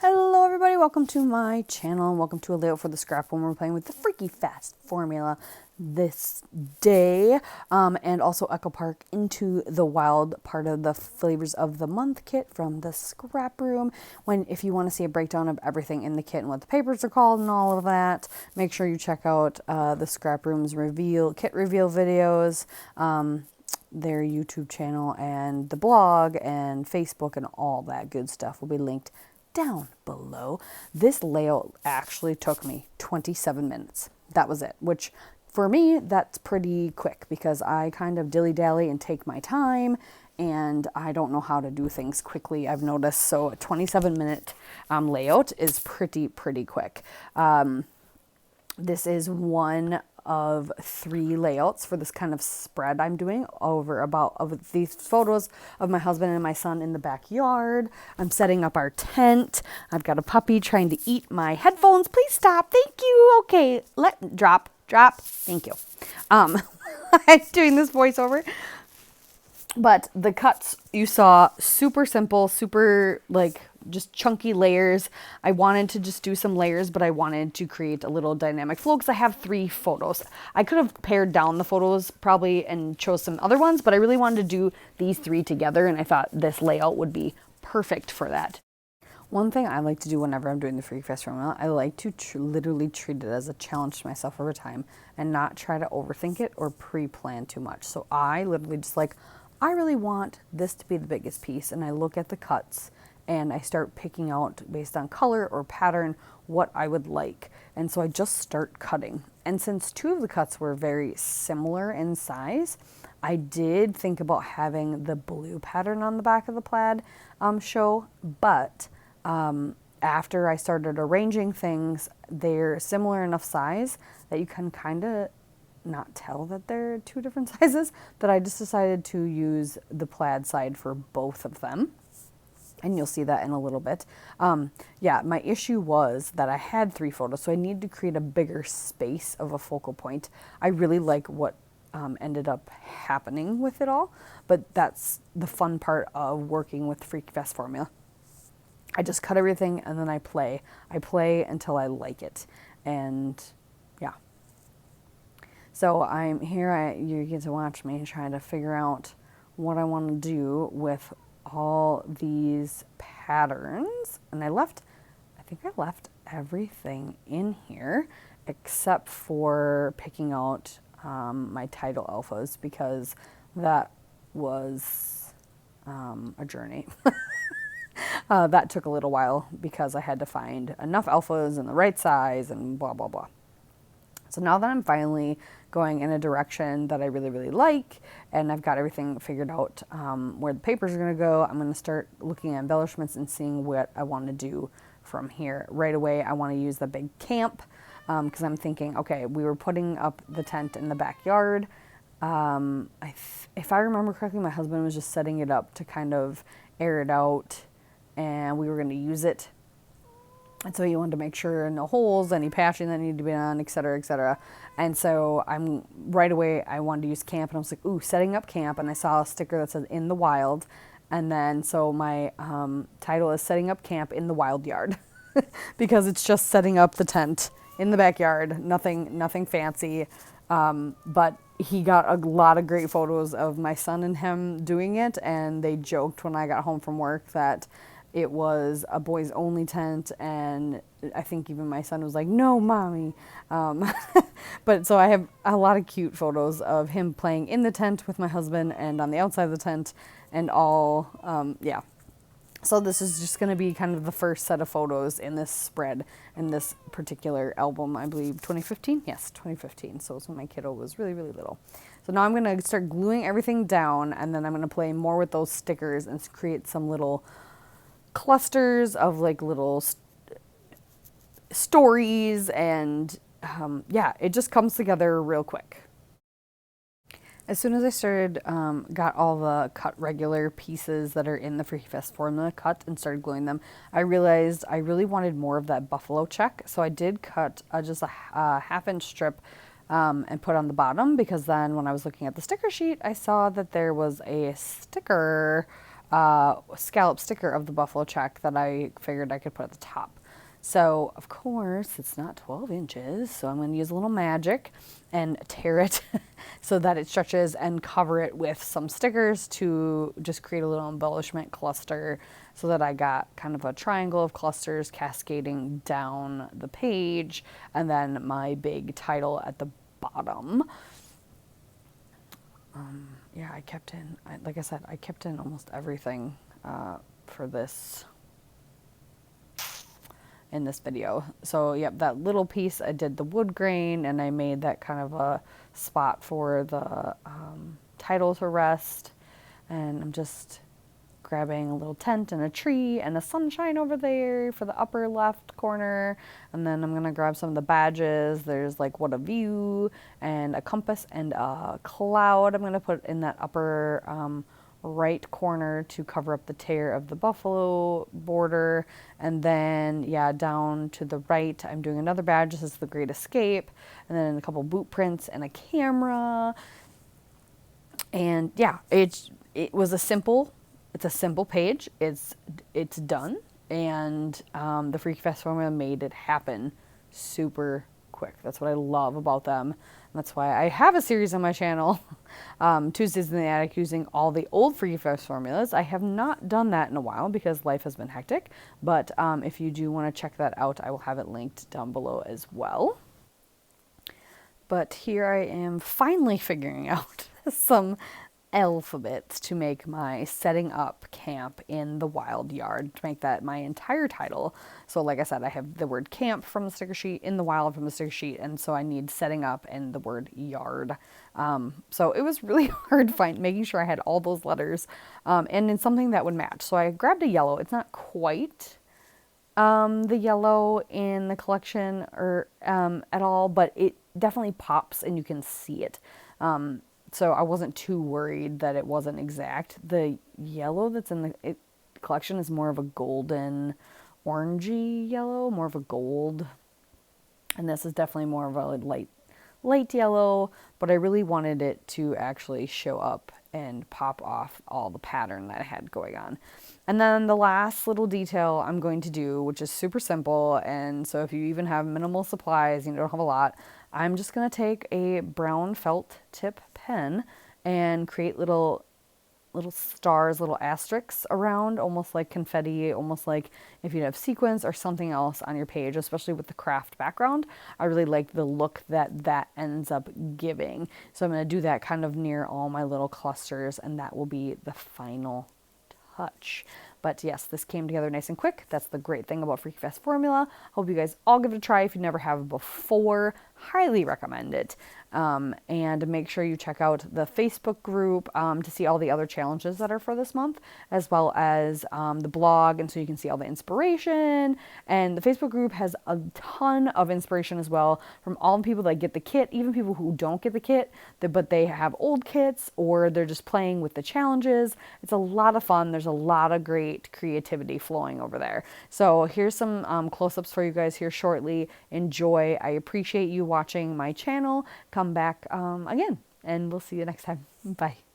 Hello everybody, welcome to my channel and welcome to a layout for the ScrapRoom. We're playing with the Freaky Fast formula this day, and also Echo Park Into the Wild, part of the Flavors of the Month kit from the ScrapRoom. If you want to see a breakdown of everything in the kit and what the papers are called and all of that, make sure you check out the ScrapRoom's kit reveal videos, their YouTube channel and the blog and Facebook and all that good stuff will be linked down below. This layout actually took me 27 minutes. That was it, which for me, that's pretty quick because I kind of dilly-dally and take my time and I don't know how to do things quickly, I've noticed. So a 27-minute layout is pretty quick. This is one of 3 layouts for this kind of spread I'm doing of these photos of my husband and my son in the backyard. I'm setting up our tent. I've got a puppy trying to eat my headphones. Please stop. Thank you. Okay, drop. Thank you. I'm doing this voiceover. But the cuts you saw, super simple, super just chunky layers. I wanted to just do some layers, but I wanted to create a little dynamic flow because I have 3 photos. I could have pared down the photos probably and chose some other ones, but I really wanted to do these 3 together, and I thought this layout would be perfect for that. One thing I like to do whenever I'm doing the Freaky Fast formula, I like to literally treat it as a challenge to myself over time and not try to overthink it or pre-plan too much. So I literally just I really want this to be the biggest piece, and I look at the cuts and I start picking out based on color or pattern what I would like. And so I just start cutting. And since 2 of the cuts were very similar in size, I did think about having the blue pattern on the back of the plaid show, but after I started arranging things, they're similar enough size that you can kind of not tell that they're 2 different sizes, that I just decided to use the plaid side for both of them. And you'll see that in a little bit. Yeah, my issue was that I had 3 photos, so I needed to create a bigger space of a focal point. I really like what ended up happening with it all, but that's the fun part of working with Freaky Fast formula. I just cut everything and then I play. I play until I like it. And yeah. So I'm here, you get to watch me trying to figure out what I want to do with all these patterns. And I think I left everything in here except for picking out my title alphas, because that was a journey. That took a little while because I had to find enough alphas in the right size and blah, blah, blah. So now that I'm finally going in a direction that I really like, and I've got everything figured out where the papers are going to go, I'm going to start looking at embellishments and seeing what I want to do from here. Right away, I want to use the big camp because I'm thinking, okay, we were putting up the tent in the backyard. If I remember correctly, my husband was just setting it up to kind of air it out, and we were going to use it. And so you wanted to make sure no holes, any patching that needed to be done, et cetera, et cetera. And so right away, I wanted to use camp, and I was like, ooh, setting up camp. And I saw a sticker that says in the wild. And then, so my title is setting up camp in the wild yard because it's just setting up the tent in the backyard, nothing fancy. But he got a lot of great photos of my son and him doing it. And they joked when I got home from work that it was a boys only tent, and I think even my son was like, no, mommy. But so I have a lot of cute photos of him playing in the tent with my husband and on the outside of the tent and all, yeah. So this is just going to be kind of the first set of photos in this spread, in this particular album, I believe 2015? Yes, 2015. So it's when my kiddo was really little. So now I'm going to start gluing everything down, and then I'm going to play more with those stickers and create some little clusters of little stories, and yeah, it just comes together real quick. As soon as I started, got all the cut regular pieces that are in the Freaky Fast formula cut and started gluing them, I realized I really wanted more of that buffalo check. So I did cut just a half-inch strip and put on the bottom, because then when I was looking at the sticker sheet, I saw that there was a sticker scallop sticker of the buffalo check that I figured I could put at the top. So, of course, it's not 12 inches, so I'm going to use a little magic and tear it so that it stretches and cover it with some stickers to just create a little embellishment cluster so that I got kind of a triangle of clusters cascading down the page, and then my big title at the bottom. Yeah, like I said, I kept in almost everything for this in this video. So yep, that little piece I did the wood grain, and I made that kind of a spot for the title to rest. And I'm just grabbing a little tent and a tree and a sunshine over there for the upper left corner. And then I'm gonna grab some of the badges. There's like what a view and a compass and a cloud I'm gonna put in that upper right corner to cover up the tear of the buffalo border. And then yeah, down to the right I'm doing another badge. This is the Great Escape, and then a couple boot prints and a camera. And yeah, it was a simple page. It's done, and the Freaky Fast formula made it happen super quick. That's what I love about them. And that's why I have a series on my channel, Tuesdays in the Attic, using all the old Freaky Fast formulas. I have not done that in a while because life has been hectic, but if you do want to check that out, I will have it linked down below as well. But here I am finally figuring out some alphabets to make my setting up camp in the wild yard, to make that my entire title. So like I said, I have the word camp from the sticker sheet, in the wild from the sticker sheet, and so I need setting up and the word yard. So it was really hard making sure I had all those letters and in something that would match. So I grabbed a yellow. It's not quite the yellow in the collection or at all, but it definitely pops and you can see it. So I wasn't too worried that it wasn't exact. The yellow that's in the collection is more of a golden orangey yellow, more of a gold. And this is definitely more of a light yellow, but I really wanted it to actually show up and pop off all the pattern that I had going on. And then the last little detail I'm going to do, which is super simple, and so if you even have minimal supplies, you don't have a lot, I'm just going to take a brown felt tip pen and create little stars, little asterisks around, almost like confetti, almost like if you have sequins or something else on your page, especially with the craft background. I really like the look that ends up giving. So I'm going to do that kind of near all my little clusters, and that will be the final touch. But yes, this came together nice and quick. That's the great thing about Freaky Fast formula. Hope you guys all give it a try if you never have before. Highly recommend it. And make sure you check out the Facebook group to see all the other challenges that are for this month, as well as the blog, and so you can see all the inspiration. And the Facebook group has a ton of inspiration as well from all the people that get the kit, even people who don't get the kit, but they have old kits or they're just playing with the challenges. It's a lot of fun. There's a lot of great creativity flowing over there. So here's some close-ups for you guys here shortly. Enjoy. I appreciate you watching my channel. Come back again, and we'll see you next time. Bye.